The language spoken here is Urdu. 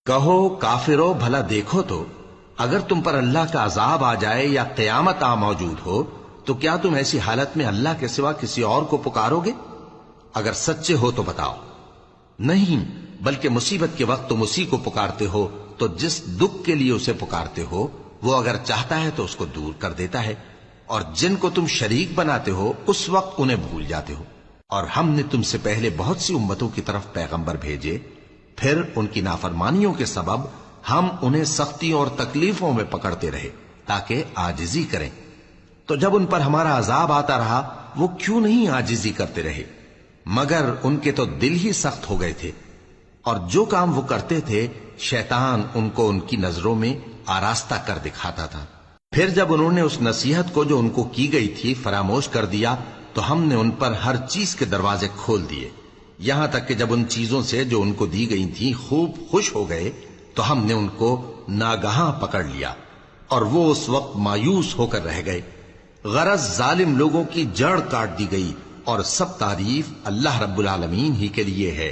کہو کافرو بھلا دیکھو تو، اگر تم پر اللہ کا عذاب آ جائے یا قیامت آ موجود ہو تو کیا تم ایسی حالت میں اللہ کے سوا کسی اور کو پکارو گے؟ اگر سچے ہو تو بتاؤ۔ نہیں، بلکہ مصیبت کے وقت تم اسی کو پکارتے ہو، تو جس دکھ کے لیے اسے پکارتے ہو وہ اگر چاہتا ہے تو اس کو دور کر دیتا ہے، اور جن کو تم شریک بناتے ہو اس وقت انہیں بھول جاتے ہو۔ اور ہم نے تم سے پہلے بہت سی امتوں کی طرف پیغمبر بھیجے، پھر ان کی نافرمانیوں کے سبب ہم انہیں سختیوں اور تکلیفوں میں پکڑتے رہے تاکہ عاجزی کریں۔ تو جب ان پر ہمارا عذاب آتا رہا وہ کیوں نہیں عاجزی کرتے رہے، مگر ان کے تو دل ہی سخت ہو گئے تھے، اور جو کام وہ کرتے تھے شیطان ان کو ان کی نظروں میں آراستہ کر دکھاتا تھا۔ پھر جب انہوں نے اس نصیحت کو جو ان کو کی گئی تھی فراموش کر دیا تو ہم نے ان پر ہر چیز کے دروازے کھول دیے، یہاں تک کہ جب ان چیزوں سے جو ان کو دی گئی تھی خوب خوش ہو گئے تو ہم نے ان کو ناگہاں پکڑ لیا، اور وہ اس وقت مایوس ہو کر رہ گئے۔ غرض ظالم لوگوں کی جڑ کاٹ دی گئی، اور سب تعریف اللہ رب العالمین ہی کے لیے ہے۔